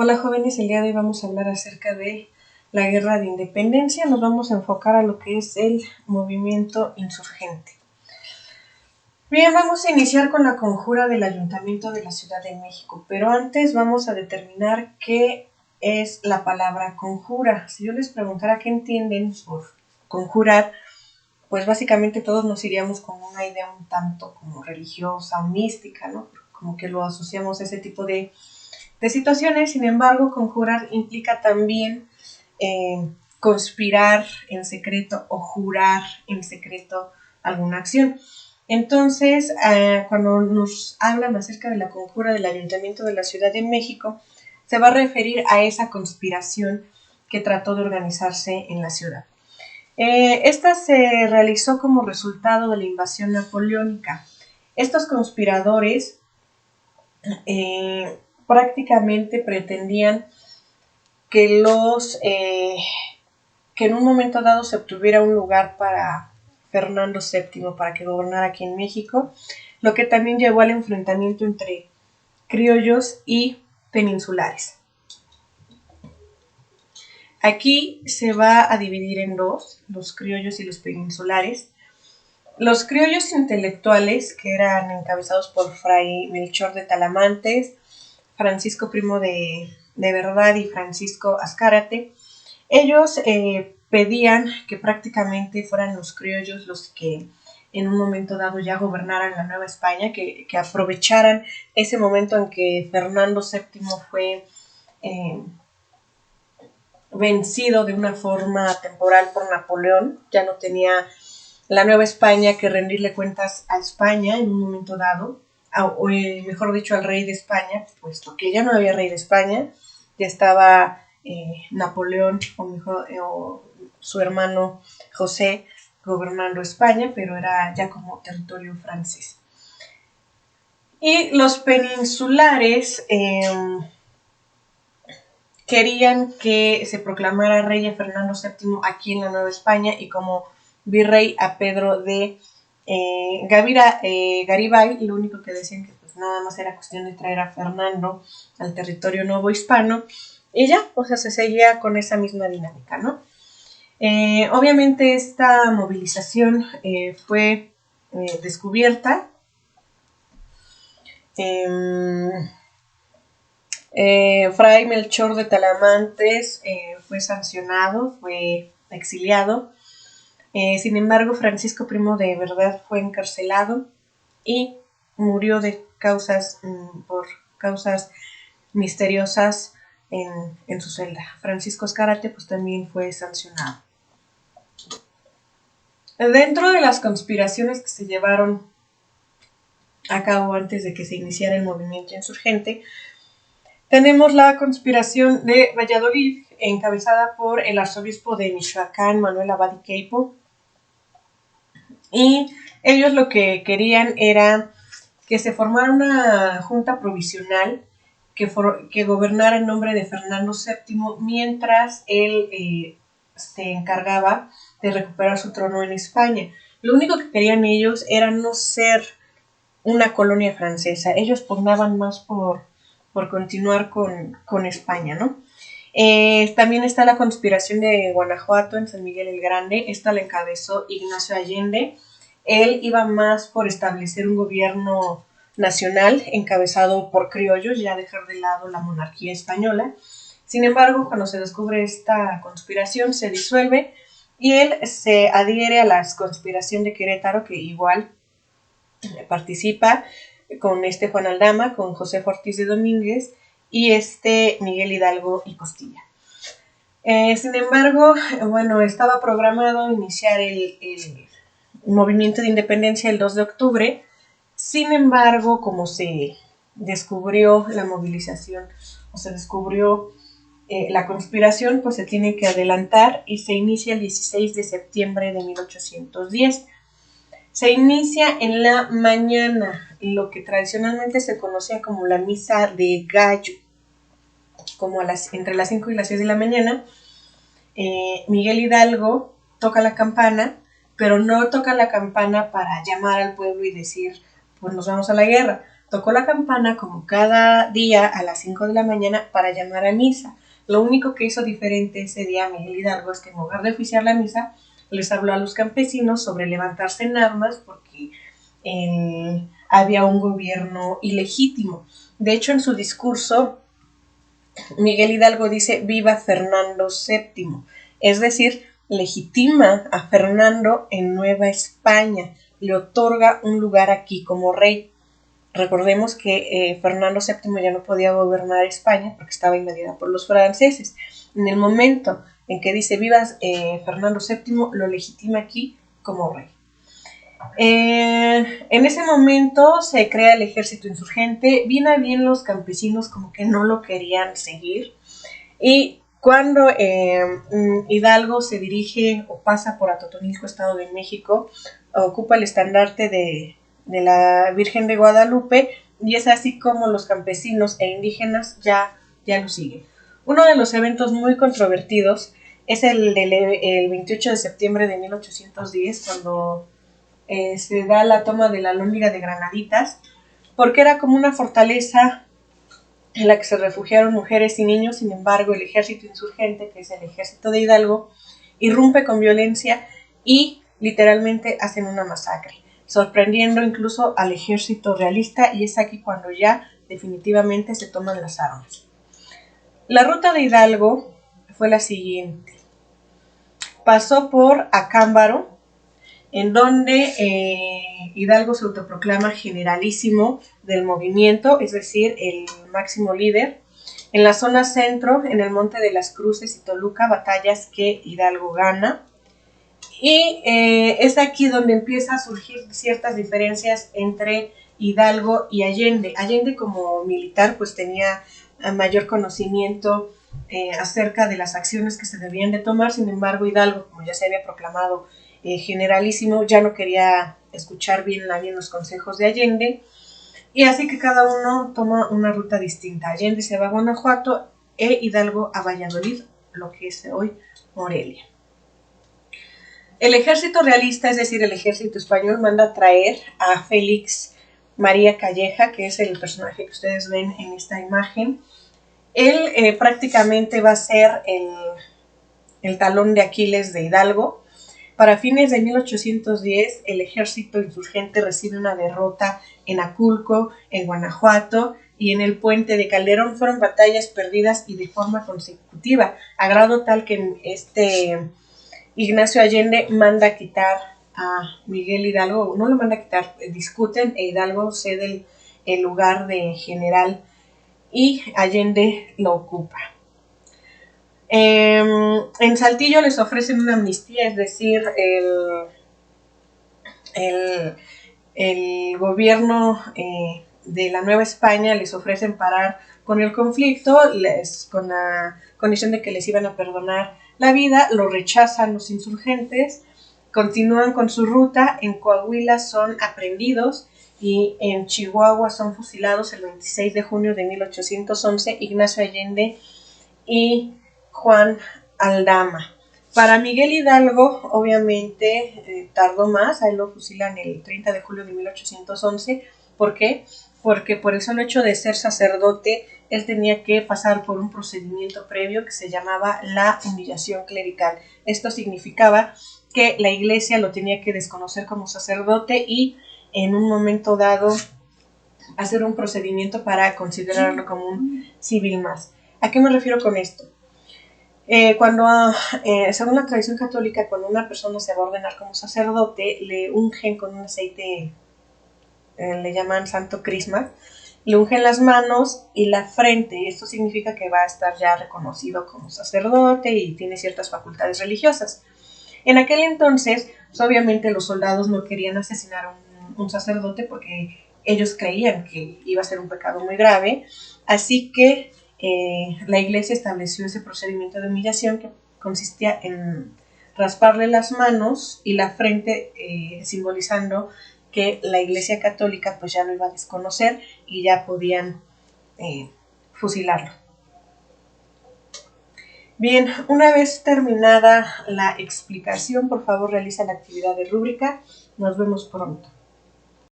Hola jóvenes, el día de hoy vamos a hablar acerca de la guerra de independencia. Nos vamos a enfocar a lo que es el movimiento insurgente. Bien, vamos a iniciar con la conjura del Ayuntamiento de la Ciudad de México, pero antes vamos a determinar qué es la palabra conjura. Si yo les preguntara qué entienden por conjurar, pues básicamente todos nos iríamos con una idea un tanto como religiosa o mística, ¿no? Como que lo asociamos a ese tipo de situaciones. Sin embargo, conjurar implica también conspirar en secreto o jurar en secreto alguna acción. Entonces, cuando nos hablan acerca de la conjura del Ayuntamiento de la Ciudad de México, se va a referir a esa conspiración que trató de organizarse en la ciudad. Esta se realizó como resultado de la invasión napoleónica. Estos conspiradores prácticamente pretendían que que en un momento dado se obtuviera un lugar para Fernando VII, para que gobernara aquí en México, lo que también llevó al enfrentamiento entre criollos y peninsulares. Aquí se va a dividir en dos, los criollos y los peninsulares. Los criollos intelectuales, que eran encabezados por Fray Melchor de Talamantes, Francisco Primo de Verdad y Francisco Azcárate, ellos pedían que prácticamente fueran los criollos los que en un momento dado ya gobernaran la Nueva España, que aprovecharan ese momento en que Fernando VII fue vencido de una forma temporal por Napoleón. Ya no tenía la Nueva España que rendirle cuentas a España en un momento dado, o mejor dicho al rey de España, puesto que ya no había rey de España, ya estaba Napoleón o su hermano José gobernando España, pero era ya como territorio francés. Y los peninsulares querían que se proclamara rey a Fernando VII aquí en la Nueva España y como virrey a Pedro de Garibay. Lo único que decían que pues nada más era cuestión de traer a Fernando al territorio novohispano y ya, o sea, se seguía con esa misma dinámica, ¿no? Obviamente esta movilización fue descubierta. Fray Melchor de Talamantes fue sancionado, fue exiliado. Sin embargo, Francisco Primo de Verdad fue encarcelado y murió de por causas misteriosas en su celda. Francisco Azcárate pues también fue sancionado. Dentro de las conspiraciones que se llevaron a cabo antes de que se iniciara el movimiento insurgente, tenemos la conspiración de Valladolid, encabezada por el arzobispo de Michoacán, Manuel Abad y Queipo. Y ellos lo que querían era que se formara una junta provisional que gobernara en nombre de Fernando VII, mientras él se encargaba de recuperar su trono en España. Lo único que querían ellos era no ser una colonia francesa. Ellos pugnaban más por continuar con España, ¿no? También está la conspiración de Guanajuato en San Miguel el Grande. Esta la encabezó Ignacio Allende. Él iba más por establecer un gobierno nacional encabezado por criollos, ya dejar de lado la monarquía española. Sin embargo, cuando se descubre esta conspiración, se disuelve y él se adhiere a la conspiración de Querétaro, que igual participa con Juan Aldama, con José Ortiz de Domínguez y Miguel Hidalgo y Costilla. Sin embargo, bueno, estaba programado iniciar el movimiento de independencia el 2 de octubre. Sin embargo, como se descubrió la movilización o se descubrió la conspiración, pues se tiene que adelantar y se inicia el 16 de septiembre de 1810. Se inicia en la mañana, lo que tradicionalmente se conocía como la misa de gallo, como entre las 5 y las 6 de la mañana. Miguel Hidalgo toca la campana, pero no toca la campana para llamar al pueblo y decir, pues nos vamos a la guerra. tocó la campana como cada día a las 5 de la mañana para llamar a misa. Lo único que hizo diferente ese día Miguel Hidalgo es que en lugar de oficiar la misa, les habló a los campesinos sobre levantarse en armas porque había un gobierno ilegítimo. De hecho, en su discurso, Miguel Hidalgo dice viva Fernando VII, es decir, legitima a Fernando en Nueva España, le otorga un lugar aquí como rey. Recordemos que Fernando VII ya no podía gobernar España porque estaba invadida por los franceses. En el momento en que dice viva Fernando VII, lo legitima aquí como rey. En ese momento se crea el ejército insurgente, bien a bien los campesinos como que no lo querían seguir, y cuando Hidalgo se dirige o pasa por Atotonilco, Estado de México, ocupa el estandarte de la Virgen de Guadalupe, y es así como los campesinos e indígenas ya lo siguen. Uno de los eventos muy controvertidos es el 28 de septiembre de 1810, cuando se da la toma de la Alhóndiga de Granaditas, porque era como una fortaleza en la que se refugiaron mujeres y niños. Sin embargo, el ejército insurgente, que es el ejército de Hidalgo, irrumpe con violencia y literalmente hacen una masacre, sorprendiendo incluso al ejército realista, y es aquí cuando ya definitivamente se toman las armas. La ruta de Hidalgo fue la siguiente. Pasó por Acámbaro, en donde Hidalgo se autoproclama generalísimo del movimiento, es decir, el máximo líder. En la zona centro, en el Monte de las Cruces y Toluca, batallas que Hidalgo gana. Y es aquí donde empieza a surgir ciertas diferencias entre Hidalgo y Allende. Allende, como militar, pues tenía mayor conocimiento acerca de las acciones que se debían de tomar. Sin embargo, Hidalgo, como ya se había proclamado generalísimo, ya no quería escuchar bien los consejos de Allende, y así que cada uno toma una ruta distinta. Allende se va a Guanajuato e Hidalgo a Valladolid, lo que es hoy Morelia. El ejército realista, es decir, el ejército español, manda a traer a Félix María Calleja, que es el personaje que ustedes ven en esta imagen. Él prácticamente va a ser el talón de Aquiles de Hidalgo. Para fines de 1810, el ejército insurgente recibe una derrota en Aculco, en Guanajuato y en el puente de Calderón. Fueron batallas perdidas y de forma consecutiva, a grado tal que Ignacio Allende manda quitar a Miguel Hidalgo, no lo manda a quitar, discuten e Hidalgo cede el lugar de general y Allende lo ocupa. En Saltillo les ofrecen una amnistía, es decir, el gobierno de la Nueva España les ofrecen parar con el conflicto, con la condición de que les iban a perdonar la vida. Lo rechazan los insurgentes, continúan con su ruta. En Coahuila son aprehendidos y en Chihuahua son fusilados el 26 de junio de 1811 Ignacio Allende y Juan Aldama. Para Miguel Hidalgo, obviamente, tardó más. A él lo fusilan el 30 de julio de 1811. ¿Por qué? Porque por el solo hecho de ser sacerdote, él tenía que pasar por un procedimiento previo que se llamaba la humillación clerical. Esto significaba que la iglesia lo tenía que desconocer como sacerdote y en un momento dado hacer un procedimiento para considerarlo como un civil más. ¿A qué me refiero con esto? Según la tradición católica, cuando una persona se va a ordenar como sacerdote, le ungen con un aceite, le llaman santo crisma, le ungen las manos y la frente. Esto significa que va a estar ya reconocido como sacerdote y tiene ciertas facultades religiosas. En aquel entonces, pues obviamente los soldados no querían asesinar a un sacerdote porque ellos creían que iba a ser un pecado muy grave, así que la iglesia estableció ese procedimiento de humillación que consistía en rasparle las manos y la frente, simbolizando que la iglesia católica pues ya lo iba a desconocer y ya podían fusilarlo. Bien, una vez terminada la explicación, por favor realiza la actividad de rúbrica. Nos vemos pronto.